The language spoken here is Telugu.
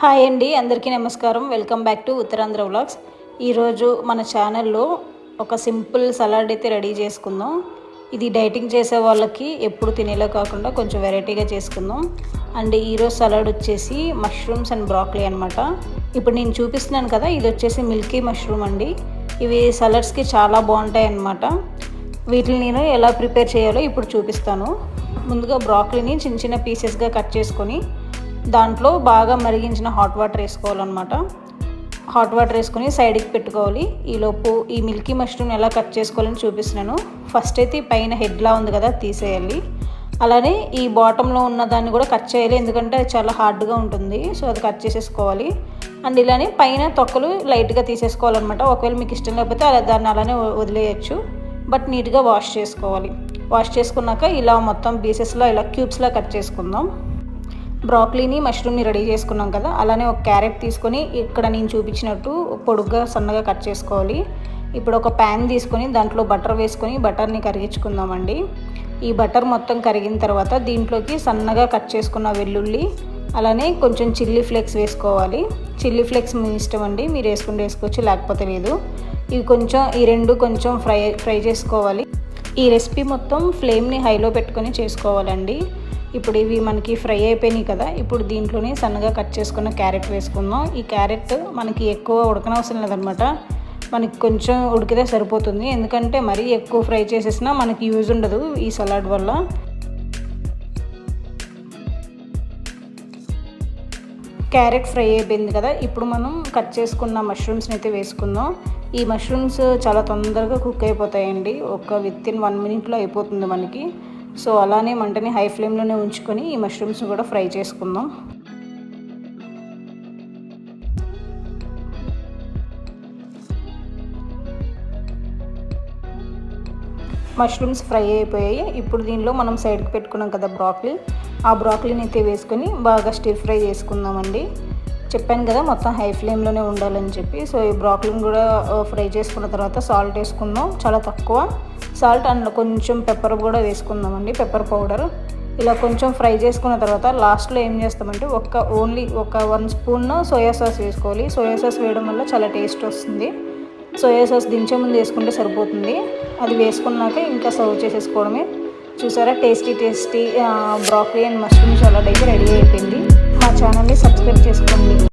హాయ్ అండి, అందరికీ నమస్కారం. Welcome back to Uttarandhra vlogs. ఈరోజు మన ఛానల్లో ఒక సింపుల్ సలాడ్ అయితే రెడీ చేసుకుందాం. ఇది డైటింగ్ చేసే వాళ్ళకి ఎప్పుడు తినేలా కాకుండా కొంచెం వెరైటీగా చేసుకుందాం. అండ్ ఈరోజు సలాడ్ వచ్చేసి మష్రూమ్స్ అండ్ బ్రాక్లీ అనమాట. ఇప్పుడు నేను చూపిస్తున్నాను కదా, ఇది వచ్చేసి మిల్కీ మష్రూమ్ అండి. ఇవి సలాడ్స్కి చాలా బాగుంటాయి అన్నమాట. వీటిని నేను ఎలా ప్రిపేర్ చేయాలో ఇప్పుడు చూపిస్తాను. ముందుగా బ్రాక్లీని చిన్న చిన్న పీసెస్గా కట్ చేసుకొని దాంట్లో బాగా మరిగించిన హాట్ వాటర్ వేసుకోవాలన్నమాట. హాట్ వాటర్ వేసుకొని సైడ్కి పెట్టుకోవాలి. ఈలోపు ఈ మిల్కీ మష్రూమ్ ఎలా కట్ చేసుకోవాలని చూపిస్తున్నాను. ఫస్ట్ అయితే పైన హెడ్లా ఉంది కదా, తీసేయాలి. అలానే ఈ బాటంలో ఉన్న దాన్ని కూడా కట్ చేయాలి, ఎందుకంటే అది చాలా హార్డ్గా ఉంటుంది. సో అది కట్ చేసేసుకోవాలి. అండ్ ఇలానే పైన తొక్కలు లైట్గా తీసేసుకోవాలన్నమాట. ఒకవేళ మీకు ఇష్టం లేకపోతే దాన్ని అలానే వదిలేయచ్చు, బట్ నీట్గా వాష్ చేసుకోవాలి. వాష్ చేసుకున్నాక ఇలా మొత్తం పీసెస్లో ఇలా క్యూబ్స్లా కట్ చేసుకుందాం. బ్రాక్లీని మష్రూమ్ని రెడీ చేసుకున్నాం కదా, అలానే ఒక క్యారెట్ తీసుకొని ఇక్కడ నేను చూపించినట్టు పొడుగ్గా సన్నగా కట్ చేసుకోవాలి. ఇప్పుడు ఒక ప్యాన్ తీసుకొని దాంట్లో బటర్ వేసుకొని బటర్ని కరిగించుకుందామండి. ఈ బటర్ మొత్తం కరిగిన తర్వాత దీంట్లోకి సన్నగా కట్ చేసుకున్న వెల్లుల్లి, అలానే కొంచెం చిల్లీ ఫ్లేక్స్ వేసుకోవాలి. చిల్లీ ఫ్లేక్స్ మీ ఇష్టం అండి, మీరు వేసుకోవచ్చు, లేకపోతే లేదు. ఇవి ఈ రెండు కొంచెం ఫ్రై చేసుకోవాలి. ఈ రెసిపీ మొత్తం ఫ్లేమ్ని హైలో పెట్టుకొని చేసుకోవాలండి. ఇప్పుడు ఇవి మనకి ఫ్రై అయిపోయినాయి కదా, ఇప్పుడు దీంట్లోనే సన్నగా కట్ చేసుకున్న క్యారెట్ వేసుకుందాం. ఈ క్యారెట్ మనకి ఎక్కువ ఉడకనవసరం లేదనమాట, మనకి కొంచెం ఉడికితే సరిపోతుంది. ఎందుకంటే మరీ ఎక్కువ ఫ్రై చేసేసినా మనకి యూజ్ ఉండదు ఈ సలాడ్ వల్ల. క్యారెట్ ఫ్రై అయిపోయింది కదా, ఇప్పుడు మనం కట్ చేసుకున్న మష్రూమ్స్ని అయితే వేసుకుందాం. ఈ మష్రూమ్స్ చాలా తొందరగా కుక్ అయిపోతాయండి, వితిన్ 1 minute అయిపోతుంది మనకి. సో అలానే మంటని హై ఫ్లేమ్లోనే ఉంచుకొని ఈ మష్రూమ్స్ని కూడా ఫ్రై చేసుకుందాం. మష్రూమ్స్ ఫ్రై అయిపోయాయి. ఇప్పుడు దీనిలో మనం సైడ్కి పెట్టుకున్నాం కదా బ్రాక్లీ, ఆ బ్రాక్లీని అయితే వేసుకొని బాగా స్టిర్ ఫ్రై చేసుకుందామండి. చెప్పాను కదా మొత్తం హై ఫ్లేమ్లోనే ఉండాలని చెప్పి. సో ఈ బ్రాక్లీని కూడా ఫ్రై చేసుకున్న తర్వాత సాల్ట్ వేసుకుందాం, చాలా తక్కువ సాల్ట్, అండ్ కొంచెం పెప్పర్ కూడా వేసుకుందామండి, పెప్పర్ పౌడర్. ఇలా కొంచెం ఫ్రై చేసుకున్న తర్వాత లాస్ట్లో ఏం చేస్తామంటే ఓన్లీ ఒక 1 స్పూన్ సోయా సాస్ వేసుకోవాలి. సోయా సాస్ వేయడం వల్ల చాలా టేస్ట్ వస్తుంది. సోయా సాస్ దించే ముందు వేసుకుంటే సరిపోతుంది. అది వేసుకున్నాక ఇంకా సర్వ్ చేసేసుకోవడమే. చూసారా, tasty broccoli and mushroom salad అయితే రెడీ అయిపోయింది. మా ఛానల్ని సబ్స్క్రైబ్ చేసుకోండి.